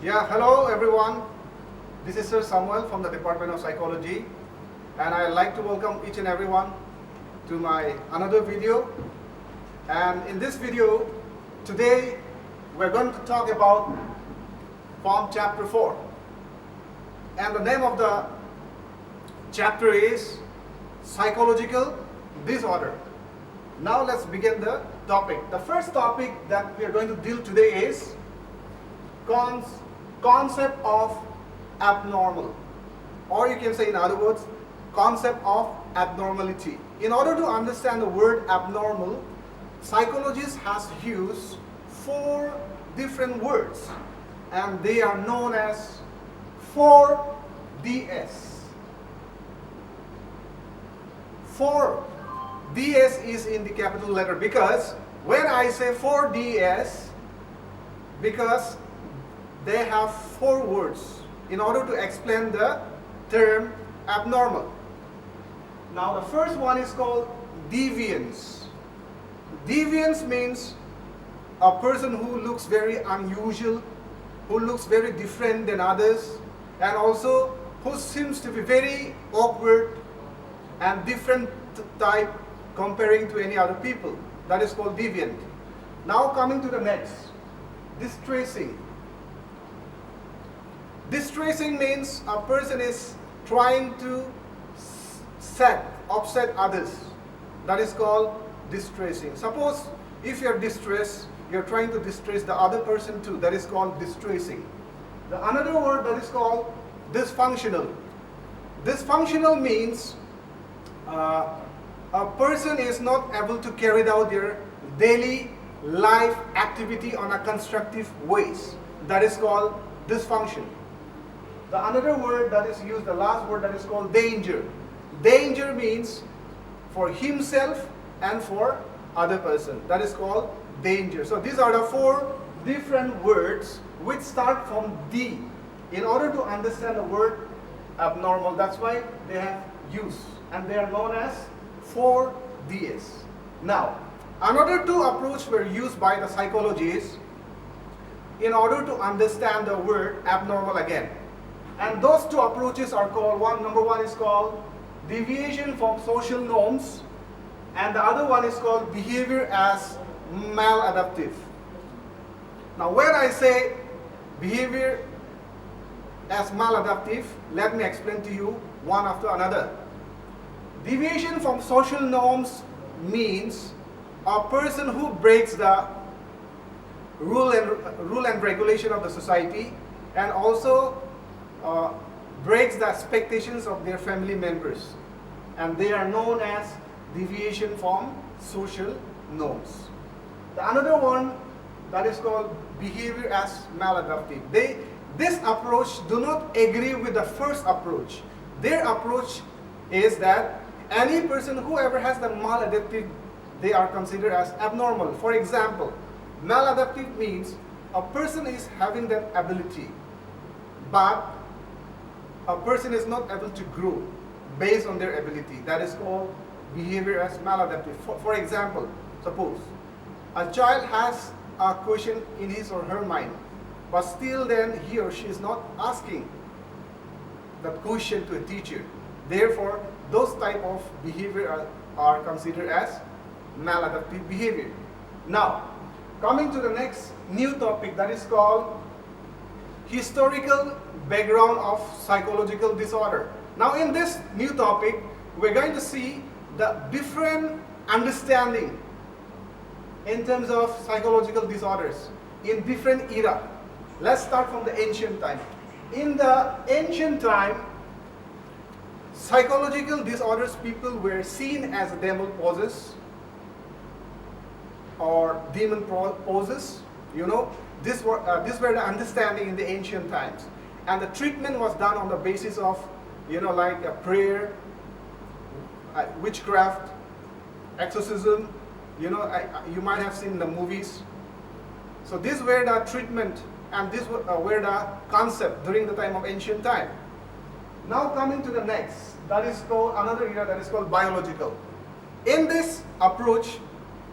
Yeah, hello everyone. This is Sir Samuel from the Department of Psychology, and I'd like to welcome each and everyone to my another video. And in this video, today we're going to talk about Form Chapter 4. And the name of the chapter is Psychological Disorder. Now let's begin the topic. The first topic that we are going to deal today is concept of abnormal, or you can say in other words, concept of abnormality. In order to understand the word abnormal, psychologists has used 4 different words, and they are known as 4DS. 4DS is in the capital letter because when I say 4DS, because they have 4 words in order to explain the term abnormal. Now the first one is called deviance. Deviance means a person who looks very unusual, who looks very different than others, and also who seems to be very awkward and different type comparing to any other people. That is called deviant. Now coming to the next, distressing. Distressing means a person is trying to upset others. That is called distressing. Suppose if you're distressed, you're trying to distress the other person too. That is called distressing. The another word that is called dysfunctional. Dysfunctional means a person is not able to carry out their daily life activity on a constructive ways. That is called dysfunction. The another word that is used, the last word, that is called danger. Danger means for himself and for other person. That is called danger. So these are the 4 different words which start from D. In order to understand the word abnormal, that's why they have used, and they are known as 4DS. Now, another 2 approaches were used by the psychologists in order to understand the word abnormal again. And those 2 approaches are called, number one is called deviation from social norms, and the other one is called behavior as maladaptive. Now when I say behavior as maladaptive, let me explain to you one after another. Deviation from social norms means a person who breaks the rule and regulation of the society, and also breaks the expectations of their family members, and they are known as deviation from social norms. The another one that is called behavior as maladaptive. This approach do not agree with the first approach. Their approach is that any person who ever has the maladaptive, they are considered as abnormal. For example, maladaptive means a person is having that ability, but a person is not able to grow based on their ability. That is called behavior as maladaptive. For example, suppose a child has a question in his or her mind, but still then he or she is not asking that question to a teacher. Therefore, those type of behavior are considered as maladaptive behavior. Now, coming to the next new topic, that is called historical background of psychological disorder. Now in this new topic, we're going to see the different understanding in terms of psychological disorders in different era. Let's start from the ancient time. In the ancient time, psychological disorders, people were seen as demon poses or demon poses. You know, these were the understanding in the ancient times, and the treatment was done on the basis of, like a prayer, witchcraft, exorcism. You might have seen the movies. So these were the treatment, and these were the concept during the time of ancient time. Now coming to the next, that is called another era, that is called biological. In this approach,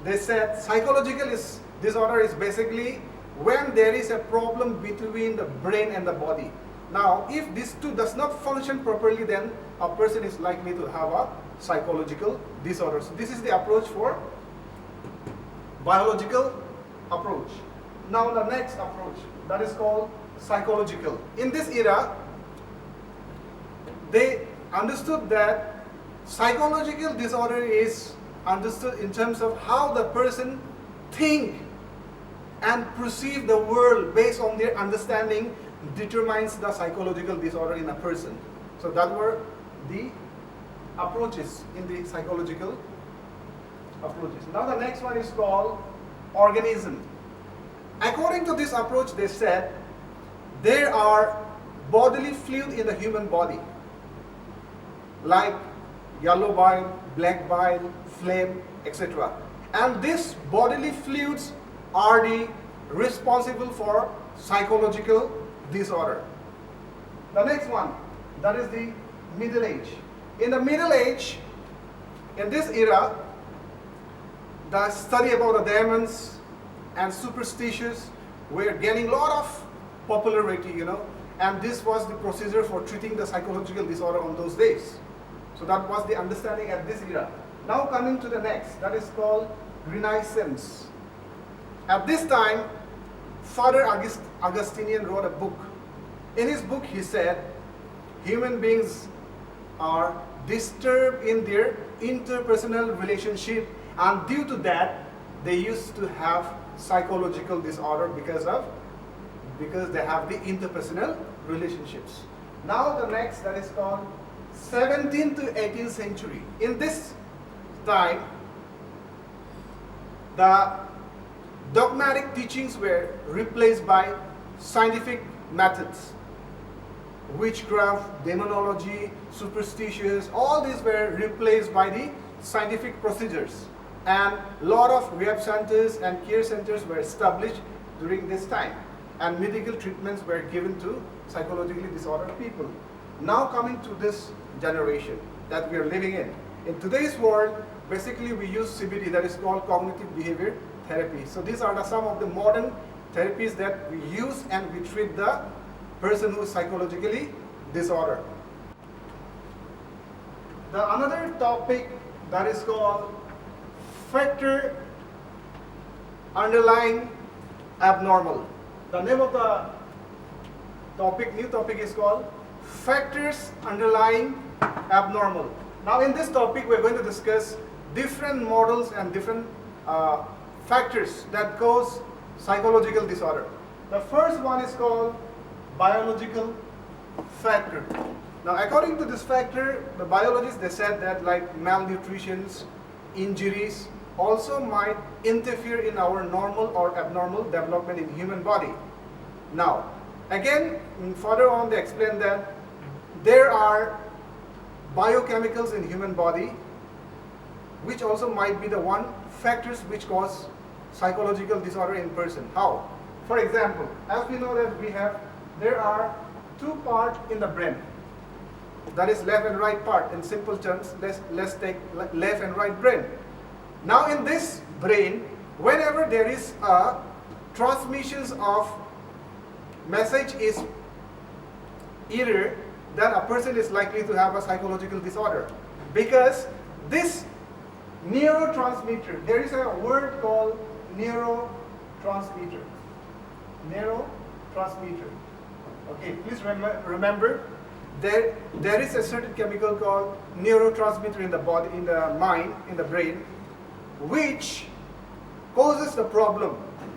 they said psychological disorder is basically when there is a problem between the brain and the body. Now, if these two does not function properly, then a person is likely to have a psychological disorder. So this is the approach for biological approach. Now the next approach, that is called psychological. In this era, they understood that psychological disorder is understood in terms of how the person think and perceive the world based on their understanding determines the psychological disorder in a person. So that were the approaches in the psychological approaches. Now the next one is called organism. According to this approach, they said there are bodily fluid in the human body like yellow bile, black bile, phlegm, etc. And these bodily fluids are the responsible for psychological disorder. The next one, that is the Middle Age. In the Middle Age, in this era, the study about the demons and superstitions were gaining a lot of popularity, and this was the procedure for treating the psychological disorder on those days. So that was the understanding at this era. Now coming to the next, that is called Renaissance. At this time, Father Augustinian wrote a book. In his book, he said, human beings are disturbed in their interpersonal relationship, and due to that, they used to have psychological disorder because they have the interpersonal relationships. Now the next, that is called 17th to 18th century. In this time, the dogmatic teachings were replaced by scientific methods. Witchcraft, demonology, superstitions, all these were replaced by the scientific procedures. And a lot of rehab centers and care centers were established during this time. And medical treatments were given to psychologically disordered people. Now coming to this generation that we are living in. In today's world, basically we use CBT, that is called cognitive behavior therapy. So these are some of the modern therapies that we use and we treat the person who is psychologically disordered. The another topic that is called factor underlying abnormal. The name of the new topic is called factors underlying abnormal. Now in this topic we're going to discuss different models and different factors that cause psychological disorder. The first one is called biological factor. Now according to this factor, the biologists, they said that like malnutrition, injuries also might interfere in our normal or abnormal development in human body. Now again, further on they explain that there are biochemicals in human body which also might be the one factors which cause psychological disorder in person. How? For example, as we know that there are two parts in the brain. That is left and right part. In simple terms, let's take left and right brain. Now in this brain, whenever there is a transmissions of message is error, then a person is likely to have a psychological disorder. Because this neurotransmitter, there is a word called neurotransmitter. Neurotransmitter. Okay, please remember there is a certain chemical called neurotransmitter in the body, in the mind, in the brain, which causes the problem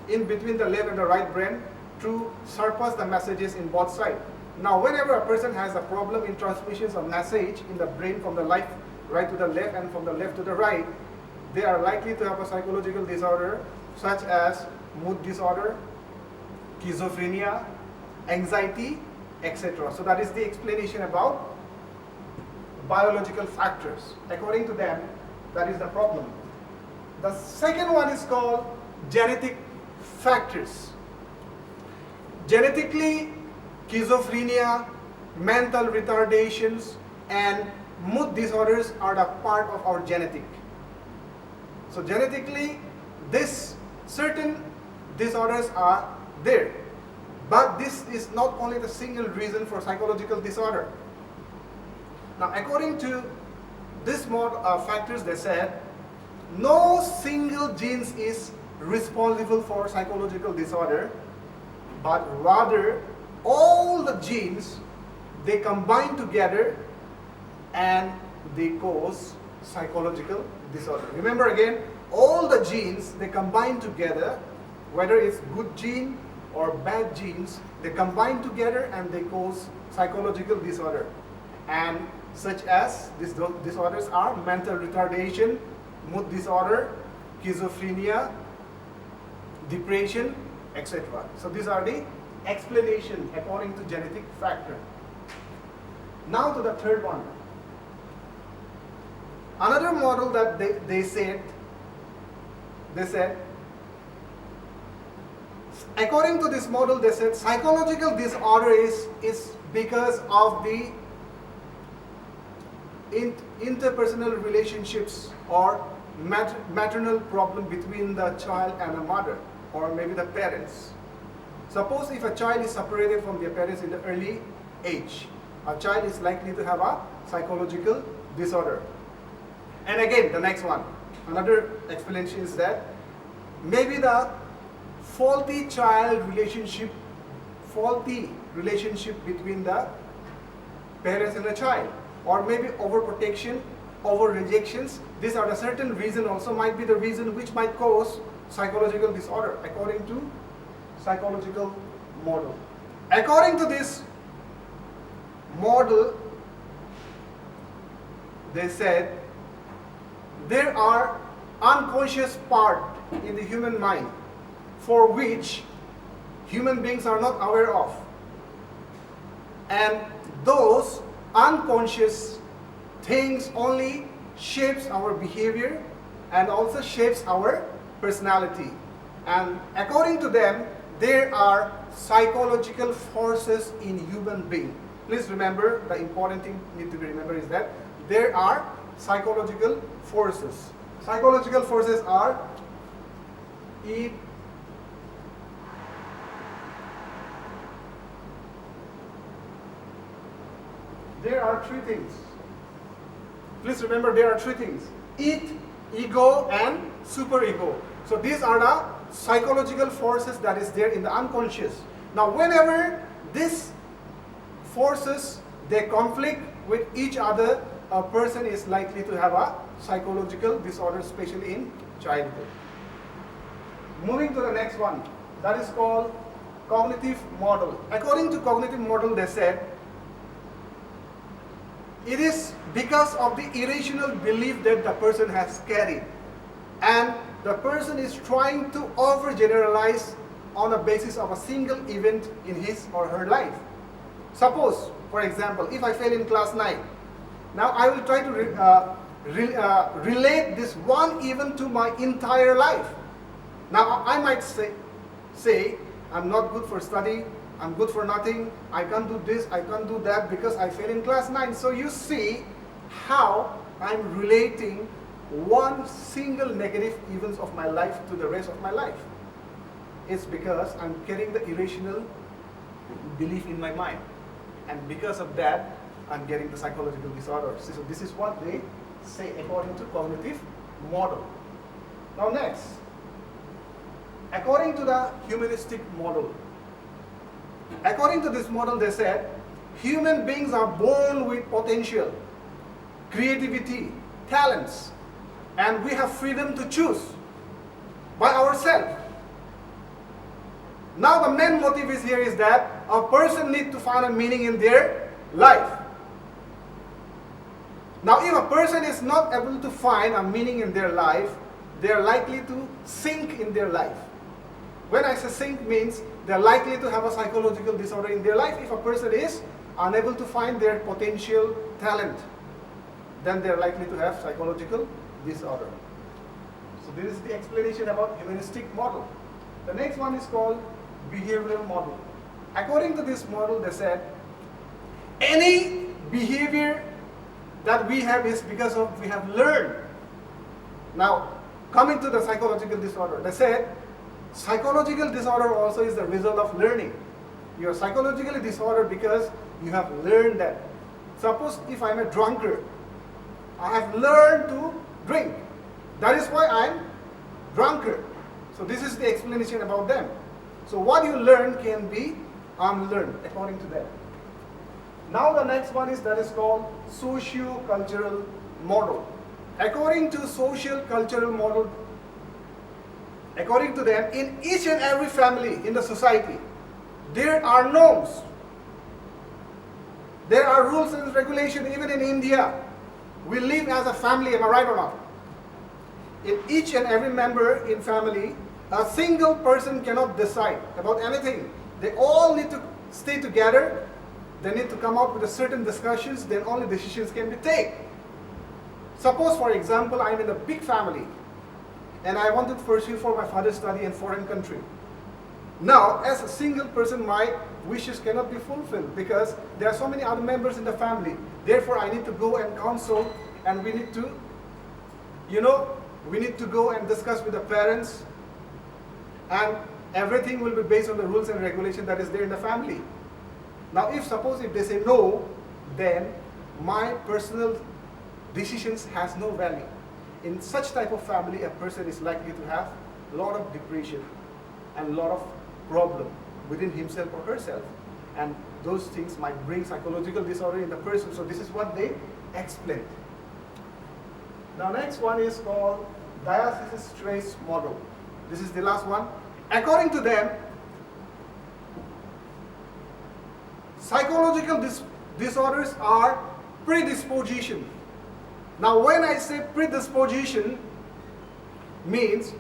in between the left and the right brain to surpass the messages in both sides. Now, whenever a person has a problem in transmissions of message in the brain from the right to the left and from the left to the right, they are likely to have a psychological disorder such as mood disorder, schizophrenia, anxiety, etc. So that is the explanation about biological factors. According to them, that is the problem. The second one is called genetic factors. Genetically, schizophrenia, mental retardations, and mood disorders are the part of our genetic. So genetically, this certain disorders are there. But this is not only the single reason for psychological disorder. Now, according to this factors, they said, no single gene is responsible for psychological disorder, but rather all the genes, they combine together and they cause psychological disorder. Remember again, all the genes, they combine together, whether it's good gene or bad genes, they combine together and they cause psychological disorder. And such as these disorders are mental retardation, mood disorder, schizophrenia, depression, etc. So these are the explanation according to genetic factor. Now to the third one. Another model that they said, according to this model, they said psychological disorder is because of the interpersonal relationships or maternal problem between the child and the mother, or maybe the parents. Suppose if a child is separated from their parents in the early age, a child is likely to have a psychological disorder. And again, the next one, another explanation is that maybe the faulty relationship between the parents and the child, or maybe overprotection, over rejections. These are the certain reason also might be the reason which might cause psychological disorder according to psychological model. According to this model, they said there are unconscious part in the human mind for which human beings are not aware of, and those unconscious things only shapes our behavior and also shapes our personality. And according to them, there are psychological forces in human being. Please remember, the important thing need to be remembered is that there are psychological forces. Psychological forces are there are three things. Please remember, there are three things: it, ego, and superego. So these are the psychological forces that is there in the unconscious. Now, whenever these forces they conflict with each other, a person is likely to have a psychological disorder, especially in childhood. Moving to the next one, that is called cognitive model. According to cognitive model, they said it is because of the irrational belief that the person has carried, and the person is trying to overgeneralize on a basis of a single event in his or her life. Suppose, for example, if I fail in class 9, now I will try to relate this one event to my entire life. Now I might say I'm not good for study, I'm good for nothing, I can't do this, I can't do that because I failed in class 9. So you see how I'm relating one single negative events of my life to the rest of my life. It's because I'm carrying the irrational belief in my mind. And because of that, I'm getting the psychological disorder. So this is what they say according to cognitive model. Now next, according to the humanistic model. According to this model, they said human beings are born with potential, creativity, talents, and we have freedom to choose by ourselves. Now the main motive is here is that a person needs to find a meaning in their life. Now if a person is not able to find a meaning in their life, they are likely to sink in their life. When I say sink means they are likely to have a psychological disorder in their life. If a person is unable to find their potential talent, then they are likely to have psychological disorder. So this is the explanation about humanistic model. The next one is called behavioral model. According to this model, they said any behavior that we have is because of we have learned. Now, coming to the psychological disorder, they said Psychological disorder also is the result of learning. You are psychologically disordered because you have learned that. Suppose if I'm a drunkard, I have learned to drink. That is why I'm drunkard. So this is the explanation about them. So what you learn can be unlearned according to them. Now the next one is that is called socio-cultural model. According to social cultural model, according to them, in each and every family in the society, there are norms. There are rules and regulations. Even in India, we live as a family, am I right or not? In each and every member in family, a single person cannot decide about anything. They all need to stay together. They need to come up with a certain discussions, then only decisions can be taken. Suppose, for example, I'm in a big family and I want to pursue for my further study in foreign country. Now, as a single person, my wishes cannot be fulfilled because there are so many other members in the family. Therefore, I need to go and counsel, and we need to, we need to go and discuss with the parents, and everything will be based on the rules and regulation that is there in the family. Now, if they say no, then my personal decisions has no value. In such type of family, a person is likely to have a lot of depression and a lot of problem within himself or herself. And those things might bring psychological disorder in the person. So this is what they explain. Now next one is called diathesis model. This is the last one. According to them, psychological disorders are predisposition. Now when I say predisposition, means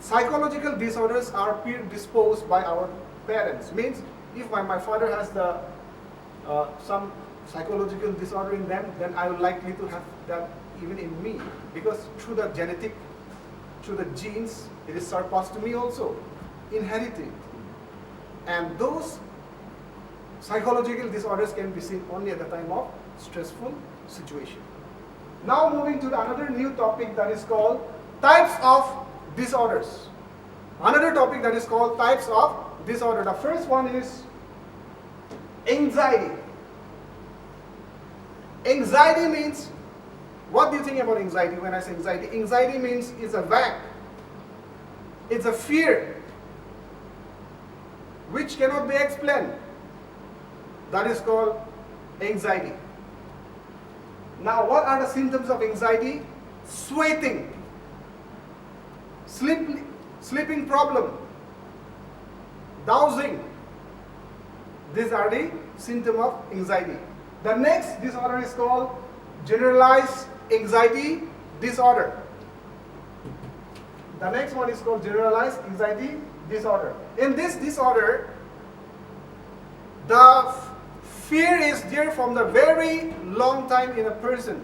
psychological disorders are predisposed by our parents. Means if my father has some psychological disorder in them, then I will likely to have that even in me. Because through the genetic, through the genes, it is surpassed to me also, inherited. And those psychological disorders can be seen only at the time of stressful situation. Now moving to another new topic that is called types of disorders. Another topic that is called types of disorder. The first one is anxiety. Anxiety means, what do you think about anxiety when I say anxiety? Anxiety means it's a vague, it's a fear which cannot be explained. That is called anxiety. Now, what are the symptoms of anxiety? Sweating, sleeping problem, dowsing. These are the symptoms of anxiety. The next disorder is called generalized anxiety disorder. The next one is called generalized anxiety disorder. In this disorder, the fear is there from the very long time in a person.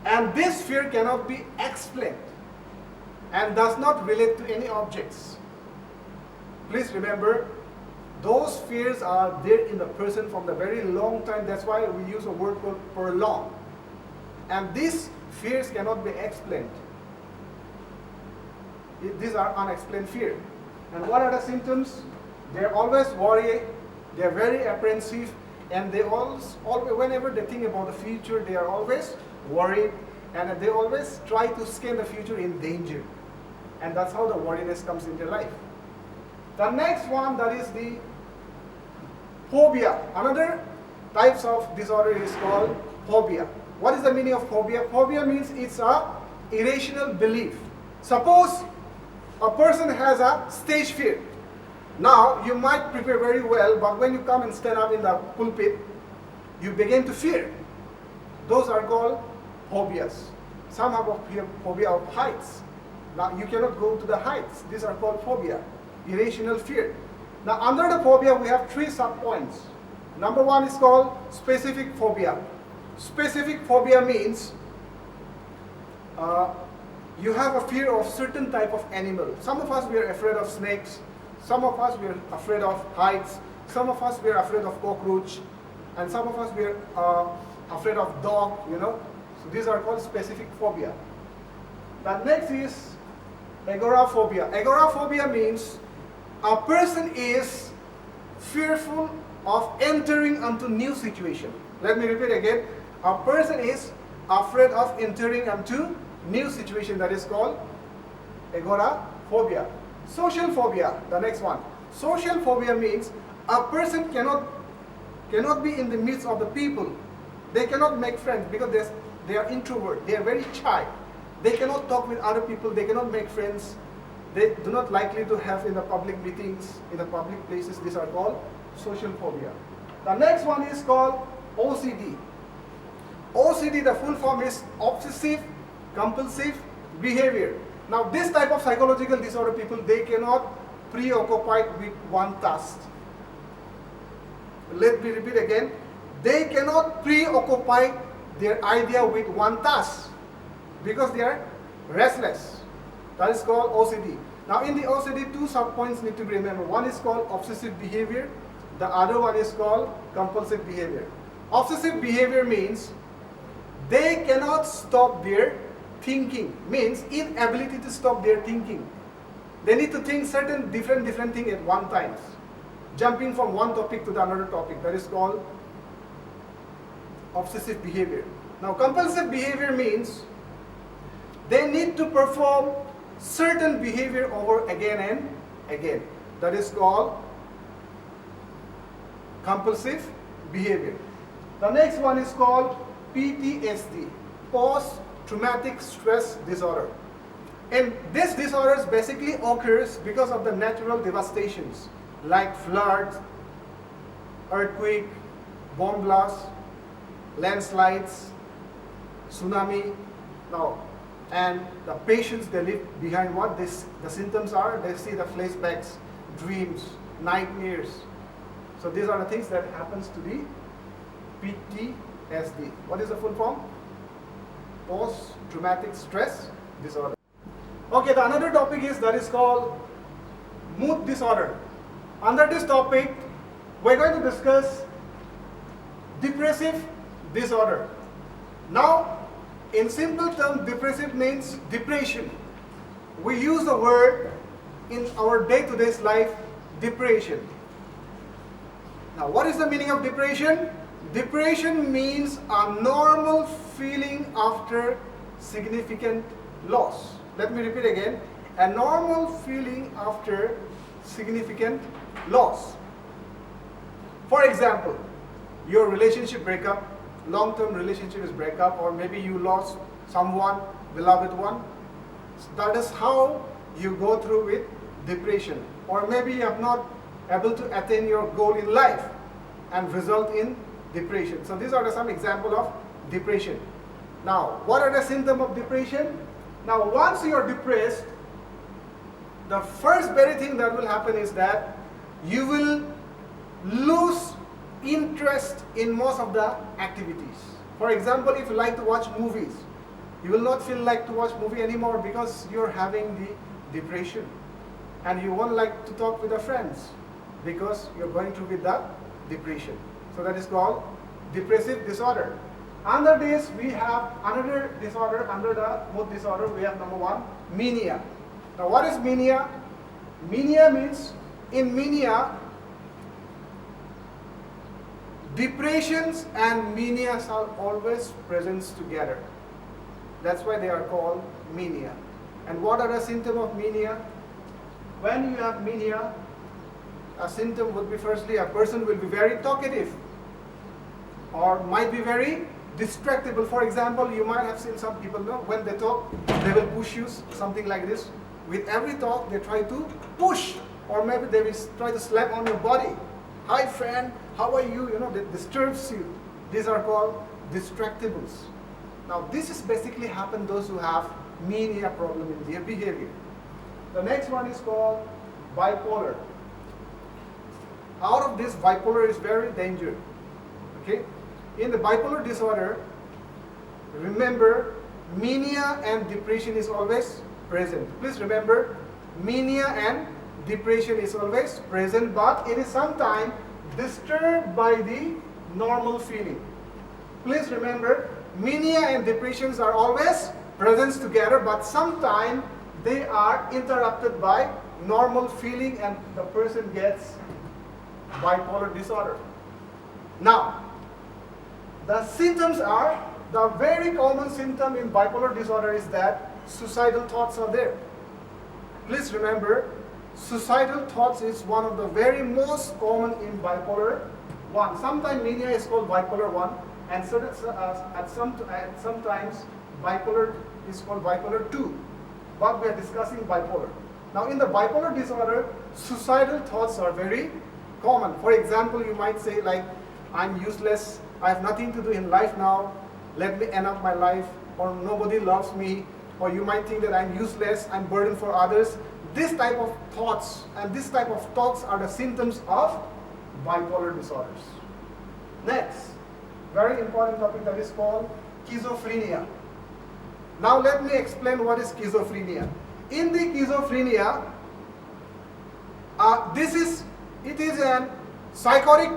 And this fear cannot be explained and does not relate to any objects. Please remember, those fears are there in the person from the very long time. That's why we use a word called prolonged. And these fears cannot be explained. These are unexplained fear. And what are the symptoms? They're always worried, they're very apprehensive, and they always, whenever they think about the future, they are always worried, and they always try to scan the future in danger. And that's how the worriness comes into life. The next one, that is the phobia. Another types of disorder is called phobia. What is the meaning of phobia? Phobia means it's a irrational belief. Suppose a person has a stage fear. Now, you might prepare very well, but when you come and stand up in the pulpit, you begin to fear. Those are called phobias. Some have a phobia of heights. Now, you cannot go to the heights. These are called phobia, irrational fear. Now, under the phobia, we have 3 subpoints. Number 1 is called specific phobia. Specific phobia means you have a fear of certain type of animal. Some of us, we are afraid of snakes. Some of us, we are afraid of heights. Some of us, we are afraid of cockroach. And some of us, we are afraid of dog, So these are called specific phobia. The next is Agoraphobia. Agoraphobia means a person is fearful of entering into new situation. Let me repeat again. A person is afraid of entering into new situation. That is called agoraphobia. Social phobia, the next one. Social phobia means a person cannot be in the midst of the people. They cannot make friends because they are introvert. They are very shy. They cannot talk with other people. They cannot make friends. They do not likely to have in the public meetings, in the public places. These are called social phobia. The next one is called OCD. OCD, the full form is obsessive compulsive behavior. Now this type of psychological disorder people, they cannot preoccupy with one task. Let me repeat again. They cannot preoccupy their idea with one task because they are restless. That is called OCD. Now in the OCD, two subpoints need to be remembered. One is called obsessive behavior. The other one is called compulsive behavior. Obsessive behavior means they cannot stop their thinking. Means inability to stop their thinking. They need to think certain different things at one time. Jumping from one topic to the another topic. That is called obsessive behavior. Now compulsive behavior means they need to perform certain behavior over again and again. That is called compulsive behavior. The next one is called PTSD, post-traumatic stress disorder. And this disorder basically occurs because of the natural devastations like floods, earthquake, bomb blasts, landslides, tsunami. Now, and the patients, they leave behind what the symptoms are. They see the flashbacks, dreams, nightmares. So these are the things that happens to the PTSD. What is the full form? Post-traumatic stress disorder. Okay, the another topic is that is called mood disorder. Under this topic, we're going to discuss depressive disorder. Now, in simple terms, depressive means depression. We use the word in our day-to-day life, depression. Now, what is the meaning of depression? Depression means a normal feeling after significant loss. Let me repeat again. A normal feeling after significant loss. For example, your relationship breakup, long-term relationship is breakup, or maybe you lost someone, beloved one. That is how you go through with depression. Or maybe you have not able to attain your goal in life and result in depression. So these are some examples of depression. Now, what are the symptoms of depression? Now, once you are depressed, the first very thing that will happen is that you will lose interest in most of the activities. For example, if you like to watch movies, you will not feel like to watch movie anymore because you're having the depression. And you won't like to talk with your friends because you're going through with the depression. So that is called depressive disorder. Under this, we have another disorder. Under the mood disorder, we have number one, mania. Now, what is mania? Mania means, in mania, depressions and manias are always present together. That's why they are called mania. And what are the symptoms of mania? When you have mania, a symptom would be, firstly, a person will be very talkative or might be very distractible. For example, you might have seen some people, when they talk, they will push you, something like this. With every talk, they try to push, or maybe they will try to slap on your body. Hi friend, how are you? That disturbs you. These are called distractibles. Now this is basically happen those who have mania problem in their behavior. The next one is called bipolar. Out of this, bipolar is very dangerous. Okay? In the bipolar disorder, remember, mania and depression is always present. Please remember, mania and depression is always present, but it is sometimes disturbed by the normal feeling. Please remember, mania and depressions are always present together, but sometimes they are interrupted by normal feeling and the person gets bipolar disorder. Now, the symptoms are, the very common symptom in bipolar disorder is that suicidal thoughts are there. Please remember, suicidal thoughts is one of the very most common in bipolar 1. Sometimes mania is called bipolar 1, and sometimes bipolar is called bipolar 2. But we are discussing bipolar. Now in the bipolar disorder, suicidal thoughts are very common. For example, you might say like, I'm useless, I have nothing to do in life now, let me end up my life, or nobody loves me, or you might think that I'm useless, I'm burden for others. This type of thoughts and this type of thoughts are the symptoms of bipolar disorders. Next, very important topic that is called schizophrenia. Now let me explain what is schizophrenia. In the schizophrenia, it is a psychotic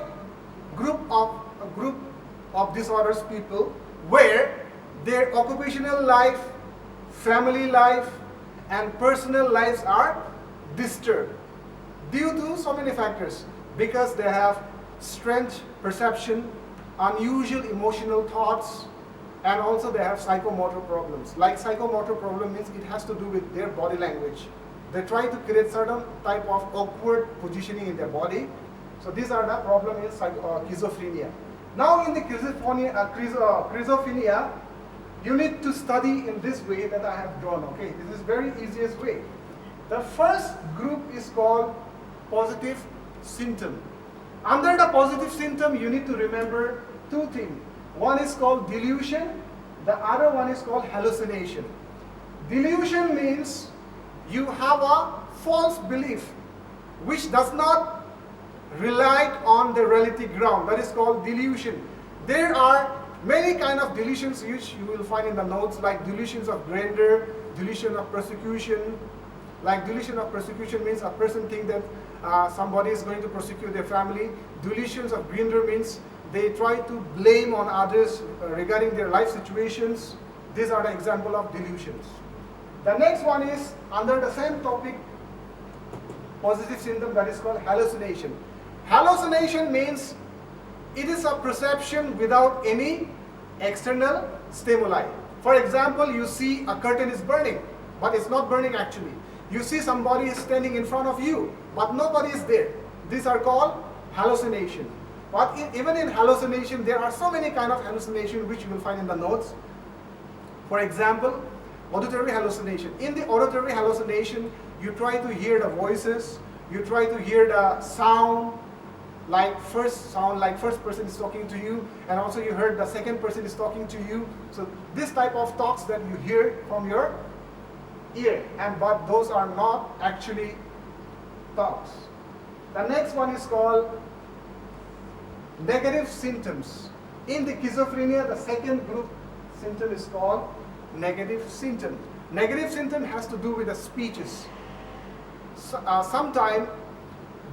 group of disorders people where their occupational life, family life, and personal lives are disturbed due to so many factors, because they have strange perception, unusual emotional thoughts, and also they have psychomotor problems. Like psychomotor problem means it has to do with their body language. They try to create certain type of awkward positioning in their body. So these are the problem in schizophrenia. Now in the schizophrenia, you need to study in this way that I have drawn. Okay, this is very easiest way. The first group is called positive symptom. Under the positive symptom, you need to remember two things. One is called delusion, the other one is called hallucination. Delusion means you have a false belief which does not rely on the reality ground. That is called delusion. There are many kind of delusions which you will find in the notes, like delusions of grandeur, delusion of persecution. Like delusion of persecution means a person thinks that somebody is going to persecute their family. Delusions of grandeur means they try to blame on others regarding their life situations. These are the example of delusions. The next one is under the same topic, positive symptom, that is called hallucination. Hallucination means it is a perception without any external stimuli. For example, you see a curtain is burning, but it's not burning actually. You see somebody is standing in front of you, but nobody is there. These are called hallucination. But even in hallucination, there are so many kind of hallucination which you will find in the notes. For example, auditory hallucination. In the auditory hallucination, you try to hear the voices, you try to hear the sound, like first person is talking to you, and also you heard the second person is talking to you. So this type of talks that you hear from your ear, but those are not actually talks. The next one is called negative symptoms. In the schizophrenia, the second group symptom is called negative symptom. Negative symptom has to do with the speeches. Sometimes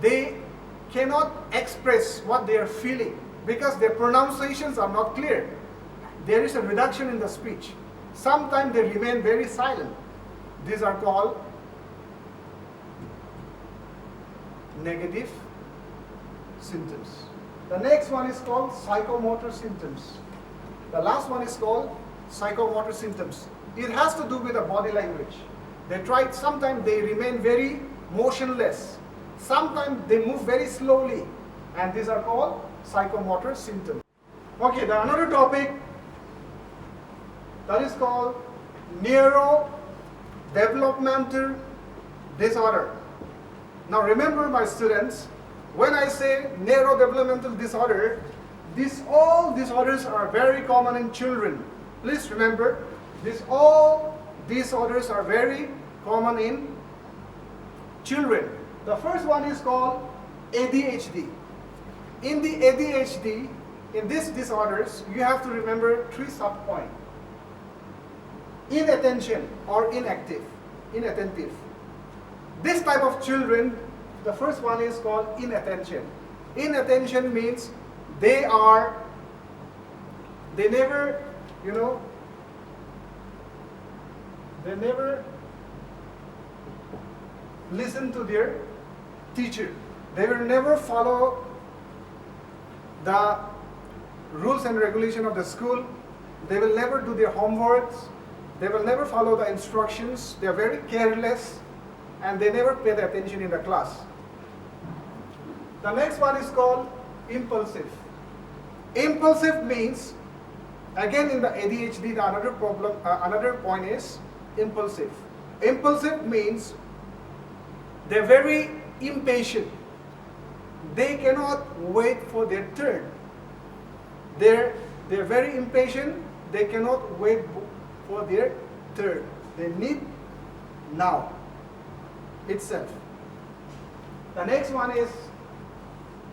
they cannot express what they are feeling because their pronunciations are not clear. There is a reduction in the speech. Sometimes they remain very silent. These are called negative symptoms. The next one is called psychomotor symptoms. The last one is called psychomotor symptoms. It has to do with the body language. Sometimes they remain very motionless. Sometimes they move very slowly. And these are called psychomotor symptoms. Okay, the another topic that is called neurodevelopmental disorder. Now remember, my students, when I say neurodevelopmental disorder, all disorders are very common in children. Please remember, all disorders are very common in children. The first one is called ADHD. In the ADHD, in these disorders, you have to remember 3 subpoints. Inattention or inattentive. This type of children, the first one is called inattention. Inattention means they never listen to their teacher. They will never follow the rules and regulation of the school. They will never do their homeworks. They will never follow the instructions. They are very careless and they never pay the attention in the class. The next one is called impulsive. Impulsive means, again in the ADHD, the another point is impulsive. Impulsive means they're very impatient. They cannot wait for their turn. They're very impatient. They cannot wait for their turn. They need now itself. The next one is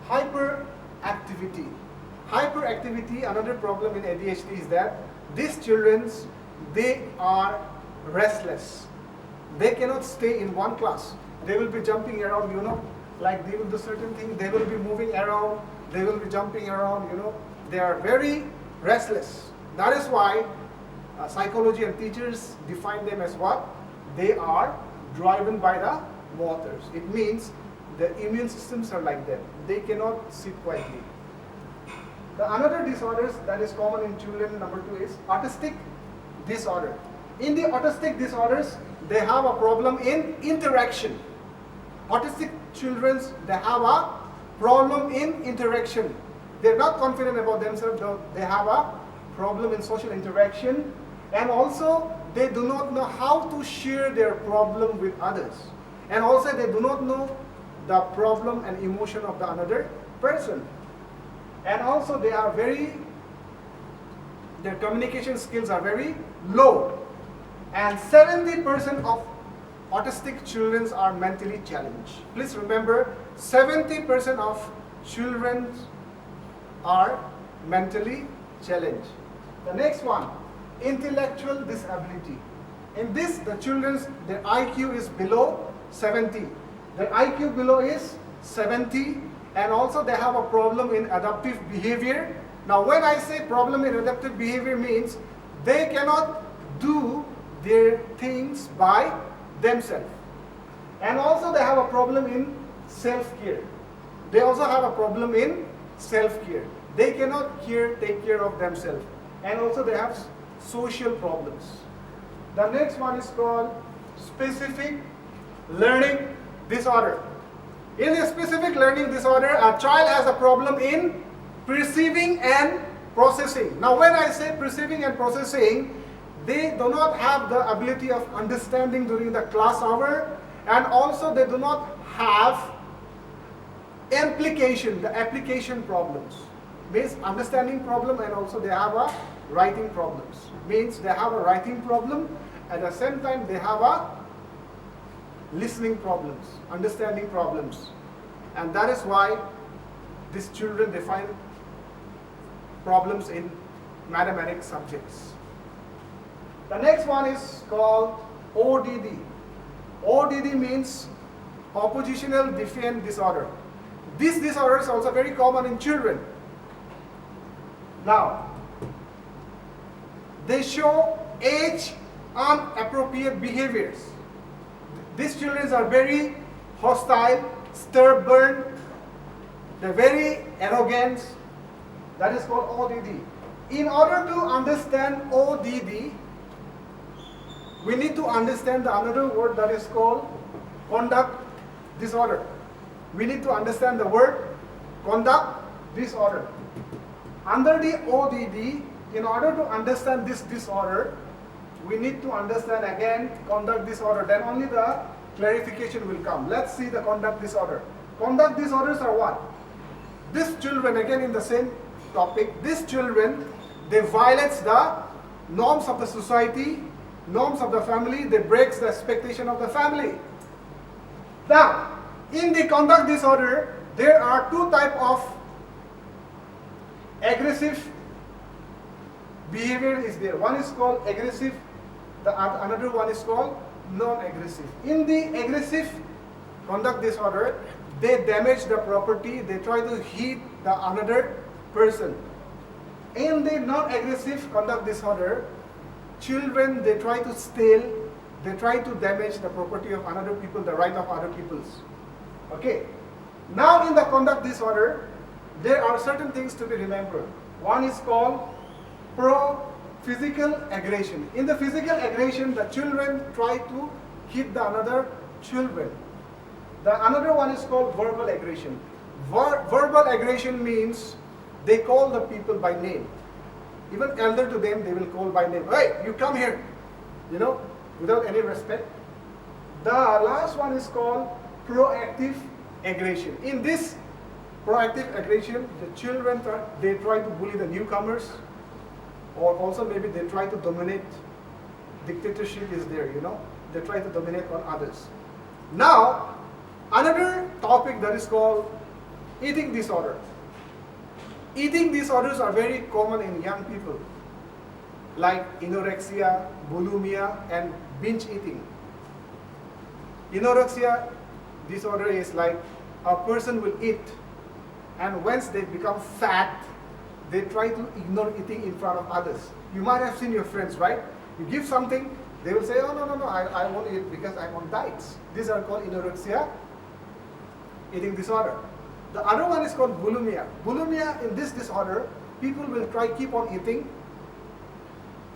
hyperactivity. Hyperactivity, another problem in ADHD is that these children, they are restless. They cannot stay in one class. They will be jumping around, like they will do certain things. They will be moving around. They will be jumping around, They are very restless. That is why psychology and teachers define them as what? They are driven by the motors. It means the immune systems are like that. They cannot sit quietly. The another disorders that is common in children, number 2 is autistic disorder. In the autistic disorders, they have a problem in interaction. Autistic children, they have a problem in interaction. They're not confident about themselves, though they have a problem in social interaction, and also they do not know how to share their problem with others. And also they do not know the problem and emotion of the another person. And also their communication skills are very low. And 70% of autistic children are mentally challenged. Please remember, 70% of children are mentally challenged. The next one, intellectual disability. In this, the children's, their IQ is below 70. Their IQ below is 70, and also they have a problem in adaptive behavior. Now when I say problem in adaptive behavior means they cannot do their things by themselves. And also they have a problem in self-care. They also have a problem in self-care. They cannot take care of themselves. And also they have social problems. The next one is called specific learning disorder. In a specific learning disorder, a child has a problem in perceiving and processing. Now when I say perceiving and processing, they do not have the ability of understanding during the class hour, and also they do not have the application problems. Means understanding problem, and also they have a writing problems. Means they have a writing problem, at the same time they have a listening problems, understanding problems. And that is why these children, they find problems in mathematics subjects. The next one is called ODD. ODD means oppositional defiant disorder. This disorder is also very common in children. Now, they show age-inappropriate behaviors. These children are very hostile, stubborn, they're very arrogant. That is called ODD. In order to understand ODD, we need to understand the another word that is called conduct disorder. We need to understand the word conduct disorder. Under the ODD, in order to understand this disorder, we need to understand again conduct disorder. Then only the clarification will come. Let's see the conduct disorder. Conduct disorders are what? These children, again in the same topic, these children, they violate the norms of the society, norms of the family, they break the expectation of the family. Now, in the conduct disorder, there are two types of aggressive behavior is there. One is called aggressive, another one is called non-aggressive. In the aggressive conduct disorder, they damage the property, they try to hit the another person. In the non-aggressive conduct disorder, children, they try to steal, they try to damage the property of another people, the right of other peoples. Okay. Now in the conduct disorder, there are certain things to be remembered. One is called physical aggression. In the physical aggression, the children try to hit the another children. The another one is called verbal aggression. Verbal aggression means they call the people by name. Even elder to them, they will call by name. Hey, you come here. You know, without any respect. The last one is called proactive aggression. In this proactive aggression, the children they try to bully the newcomers, or also maybe they try to dominate. Dictatorship is there, you know. They try to dominate on others. Now, another topic that is called eating disorder. Eating disorders are very common in young people, like anorexia, bulimia, and binge eating. Anorexia disorder is like a person will eat, and once they become fat, they try to ignore eating in front of others. You might have seen your friends, right? You give something, they will say, oh, no, I won't eat because I'm on diets. These are called anorexia, eating disorder. The other one is called bulimia. Bulimia, in this disorder, people will keep on eating,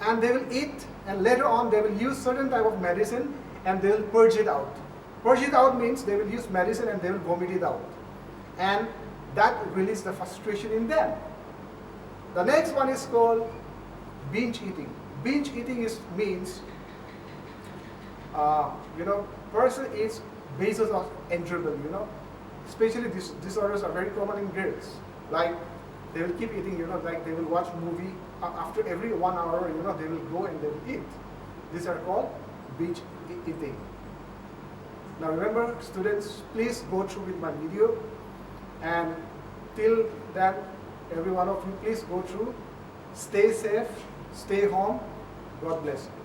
and they will eat, and later on they will use certain type of medicine, and they will purge it out. Purge it out means they will use medicine and they will vomit it out. And that releases the frustration in them. The next one is called binge eating. Binge eating means, person eats basis of enjoyment, Especially these disorders are very common in girls. Like, they will keep eating, like they will watch movie. After every 1 hour, they will go and they will eat. These are called binge eating. Now remember, students, please go through with my video. And till then, every one of you, please go through. Stay safe, stay home. God bless you.